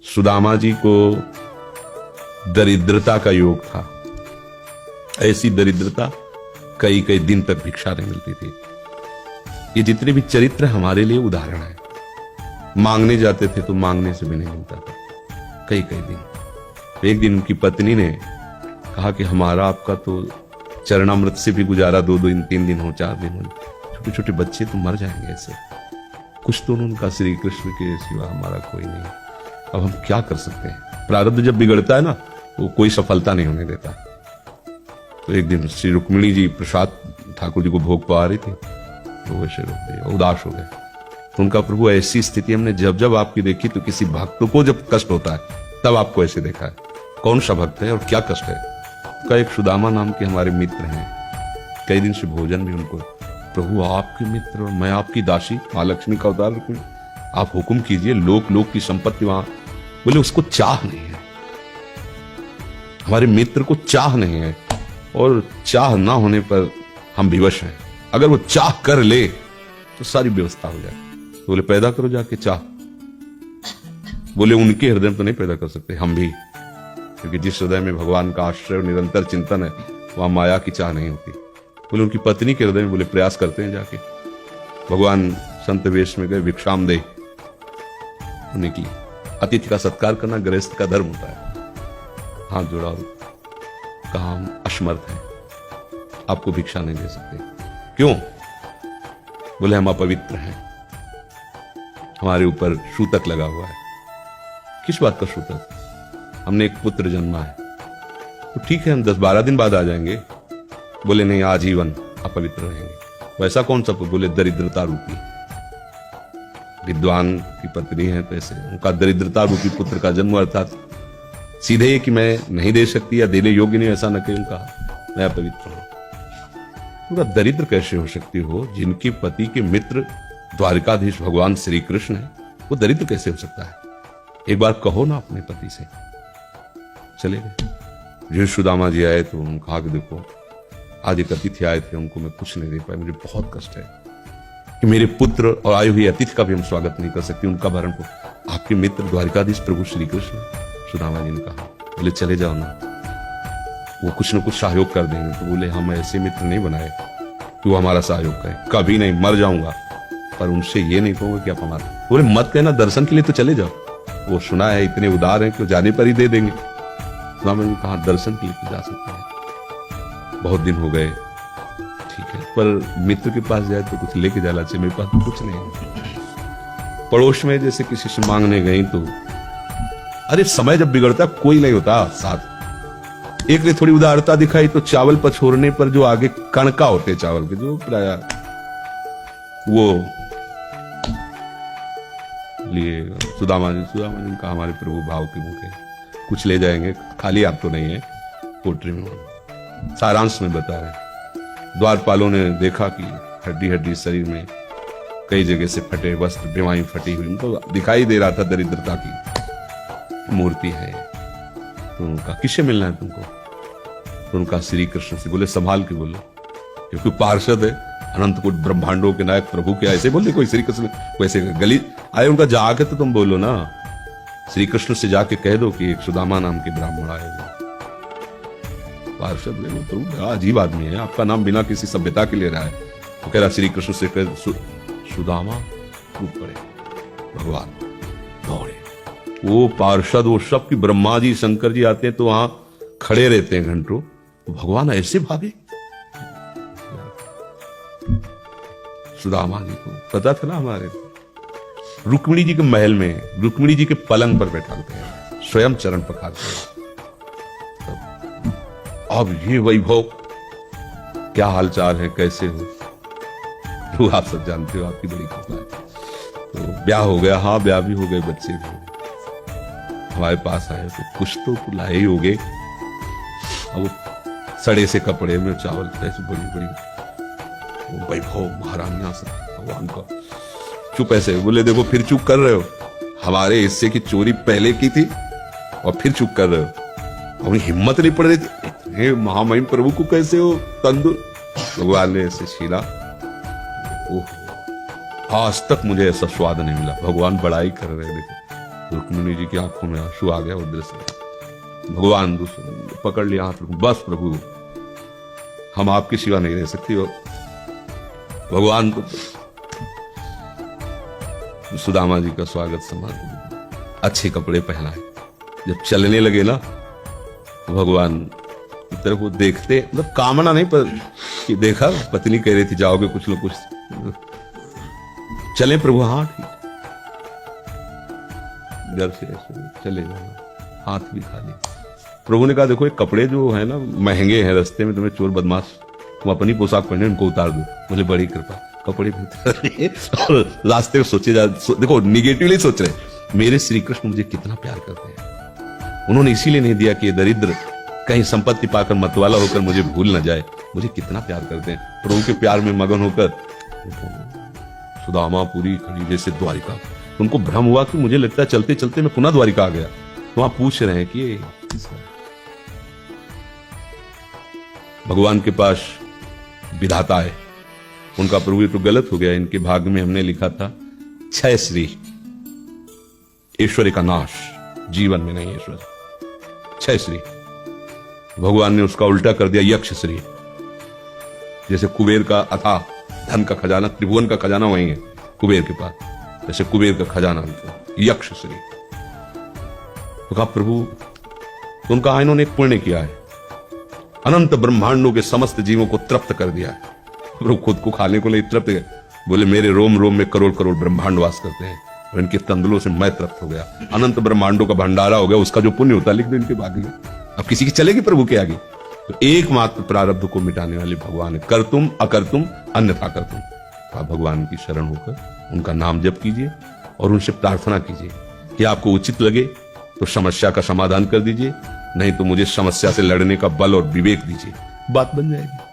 सुदामा जी को दरिद्रता का योग था। ऐसी दरिद्रता कई कई दिन तक भिक्षा नहीं मिलती थी। ये जितने भी चरित्र हमारे लिए उदाहरण है। मांगने जाते थे तो मांगने से भी नहीं मिलता था कई कई दिन। एक दिन उनकी पत्नी ने कहा कि हमारा आपका तो चरणामृत से भी गुजारा 2 दिन 3 दिन हो 4 दिन हो, छोटे छोटे बच्चे तो मर जाएंगे ऐसे। कुछ तो उनका श्री कृष्ण के सिवा हमारा कोई नहीं। अब हम क्या कर सकते हैं? प्रारब्ध जब बिगड़ता है ना वो कोई सफलता नहीं होने देता। तो एक दिन श्री रुक्मिणी जी प्रसाद ठाकुर जी को भोग पा रही थी तो वैसे रोक दिया, उदास हो गए। तो उनका प्रभु ऐसी स्थिति हमने जब जब आपकी देखी तो किसी भक्त को जब कष्ट होता है तब आपको ऐसे देखा है। कौन सा भक्त है और क्या कष्ट है? का एक सुदामा नाम के हमारे मित्र हैं, कई दिन से भोजन भी उनको। प्रभु आपके मित्र और मैं आपकी दासी, महालक्ष्मी का अवतार रुक्मिणी, आप हुक्म कीजिए। लोक लोक की संपत्ति वहां। बोले उसको चाह नहीं है, हमारे मित्र को चाह नहीं है और चाह ना होने पर हम विवश हैं। अगर वो चाह कर ले तो सारी व्यवस्था हो जाए। तो बोले पैदा करो जाके चाह। बोले उनके हृदय में तो नहीं पैदा कर सकते हम भी, क्योंकि जिस हृदय में भगवान का आश्रय और निरंतर चिंतन है वहां माया की चाह नहीं होती। बोले उनकी पत्नी के हृदय में बोले प्रयास करते हैं जाके। भगवान संत वेश में गए, भिक्षाम दे निकली। अतिथि का सत्कार करना गृहस्थ का धर्म होता है। हाथ जोड़ा और कहा हम असमर्थ हैं, आपको भिक्षा नहीं दे सकते। क्यों? बोले हम अपवित्र हैं, हमारे ऊपर सूतक लगा हुआ है। किस बात का सूतक? हमने एक पुत्र जन्मा है। तो ठीक है हम 10-12 दिन बाद आ जाएंगे। बोले नहीं आजीवन अपवित्र रहेंगे। वैसा कौन सा? बोले दरिद्रता रूपी। विद्वान की पत्नी है तो ऐसे उनका दरिद्रता रूपी पुत्र का जन्म, अर्थात सीधे ये कि मैं नहीं दे सकती या देने योग्य नहीं, ऐसा न कहे उनका मैं अपवित्र हूं। पूरा दरिद्र कैसे हो सकती हो? जिनके पति के मित्र द्वारिकाधीश भगवान श्री कृष्ण है, वो दरिद्र कैसे हो सकता है? एक बार कहो ना अपने पति से। चले गए। जो सुदामा जी आए तो उन्होंने कहा कि देखो आज एक अतिथि आए थे, उनको मैं कुछ नहीं दे पाया, मुझे बहुत कष्ट है कि मेरे पुत्र और आए हुए अतिथि का भी हम स्वागत नहीं कर सकते, उनका भरण को। आपके मित्र द्वारिकाधीश प्रभु श्री कृष्ण। सुदामा जी ने कहा, बोले चले जाओ ना, वो कुछ न कुछ सहयोग कर देंगे। तो बोले हम ऐसे मित्र नहीं बनाए कि वो हमारा सहयोग करे, कभी नहीं, मर जाऊंगा पर उनसे ये नहीं कहूंगा कि आप हमारा। बोले मत कहना, दर्शन के लिए तो चले जाओ, वो सुना है इतने उदार हैं कि जाने पर ही दे देंगे। सुदामा जी ने कहा दर्शन के लिए तो जा सकते हैं, बहुत दिन हो गए, ठीक है, पर मित्र के पास जाए तो कुछ लेके जाना चाहिए, मेरे पास तो कुछ नहीं है। पड़ोस में जैसे किसी से मांगने गई तो अरे समय जब बिगड़ता कोई नहीं होता साथ। एक ने थोड़ी उदारता दिखाई तो चावल पछोरने पर जो आगे कणका होते चावल के, जो प्राय वो लिए सुदामा जी कहा हमारे प्रभु भाव के मुखे कुछ ले जाएंगे, खाली आप तो नहीं है। पोट्री में सारांश में बता रहे, द्वारपालों ने देखा कि हड्डी हड्डी शरीर में कई जगह से फटे वस्त्र, बीमारी फटी हुई, उनको दिखाई दे रहा था दरिद्रता की मूर्ति है। तो उनका किससे मिलना है तुमको? तो उनका श्री कृष्ण से। बोले संभाल के बोलो, क्योंकि पार्षद है, अनंत कोट ब्रह्मांडों के नायक प्रभु के ऐसे बोले कोई श्री कृष्ण वैसे गली आए। उनका जाके तो तुम बोलो ना, श्री कृष्ण से जाके कह दो कि एक सुदामा नाम के ब्राह्मण आए। पार्षद ने वो तो अजीब आदमी है, आपका नाम बिना किसी सभ्यता के ले रहा है। तो कह रहा श्री कृष्ण से कह सुदामा टूट पड़े, भगवान दौड़े। वो पार्षद वो सब की ब्रह्मा जी शंकर जी आते हैं तो वहां खड़े रहते हैं घंटों, तो भगवान ऐसे भागे। सुदामा जी को पता था ना, हमारे रुक्मिणी जी के महल में रुक्मिणी जी के पलंग पर बैठाते हैं, स्वयं चरण पखारते हैं। अब ये वैभव, क्या हालचाल है, कैसे हो? तो आप सब जानते हो, आपकी बड़ी कृपा है। तो ब्याह हो गया, हाँ ब्याह भी हो गए, बच्चे भी हो गए। हमारे पास आए तो कुछ तो लाए ही हो गए। अब सड़े से कपड़े में चावल ऐसे बड़ी बड़ी वैभव, महारानियां सब, भगवान का। चुप ऐसे बोले देखो फिर चुप कर रहे हो, हमारे हिस्से की चोरी पहले की थी और फिर चुप कर रहे हो। अपनी हिम्मत नहीं पड़ रही थी, हे महामहिम प्रभु को कैसे हो तंदुर। भगवान ने ऐसे छीला, ओह आज तक मुझे ऐसा स्वाद नहीं मिला। भगवान बड़ाई कर रहे हैं, देखो रुक्मिणी जी की आंखों में आंसू आ गया वो दृश्य। भगवान दूसरे पकड़ लिया हाथ, बस प्रभु हम आपके सिवा नहीं रह सकती। और भगवान को सुदामा जी का स्वागत सम्मान, अच्छे कपड़े पहनाए। जब चलने लगे ना तो भगवान की तरफ वो देखते, मतलब कामना नहीं पर कि देखा पत्नी कह रही थी जाओगे कुछ लोग कुछ चले प्रभु, हाँ ठीक, घर से ऐसे चले जाना, हाथ भी खाली। प्रभु ने कहा देखो ये कपड़े जो है ना महंगे हैं, रास्ते में तुम्हें चोर बदमाश तुम अपनी पोशाक पहने उनको उतार दो, मुझे बड़ी कृपा। कपड़े भी उतार और रास्ते में सोचे देखो निगेटिवली सोच रहे, मेरे श्री कृष्ण मुझे कितना प्यार करते हैं, उन्होंने इसीलिए नहीं दिया कि ये दरिद्र कहीं संपत्ति पाकर मतवाला होकर मुझे भूल न जाए, मुझे कितना प्यार करते हैं। प्रभु के प्यार में मगन होकर सुदामा पूरी खड़ी जैसे द्वारिका। उनको भ्रम हुआ कि मुझे लगता है चलते चलते मैं पुनः द्वारिका आ गया। तो वहां पूछ रहे हैं कि भगवान के पास विधाता है, उनका प्रभु तो गलत हो गया, इनके भाग्य में हमने लिखा था क्षय श्री, ऐश्वर्य का नाश, जीवन में नहीं ऐश्वर्य, क्षय श्री। भगवान ने उसका उल्टा कर दिया यक्ष श्री। जैसे कुबेर का अथाह धन का खजाना, त्रिभुवन का खजाना वही है कुबेर के पास, जैसे कुबेर का खजाना यक्ष श्री। तो कहा प्रभु तो उनका इन्होंने एक पुण्य किया है, अनंत ब्रह्मांडों के समस्त जीवों को तृप्त कर दिया है। प्रभु खुद को खाने को नहीं तृप्त गए, बोले मेरे रोम रोम में करोड़ करोड़ ब्रह्मांड वास करते हैं और इनके तंदुलों से मैं तृप्त हो गया, अनंत ब्रह्मांडों का भंडारा हो गया, उसका जो पुण्य होता है लिख दो इनके भाग्य में। अब किसी की चलेगी प्रभु के आगे? तो एकमात्र प्रारब्ध को मिटाने वाले भगवान है, कर तुम अकर तुम अन्यथा कर तुम। आप भगवान की शरण होकर उनका नाम जप कीजिए और उनसे प्रार्थना कीजिए कि आपको उचित लगे तो समस्या का समाधान कर दीजिए, नहीं तो मुझे समस्या से लड़ने का बल और विवेक दीजिए, बात बन जाएगी।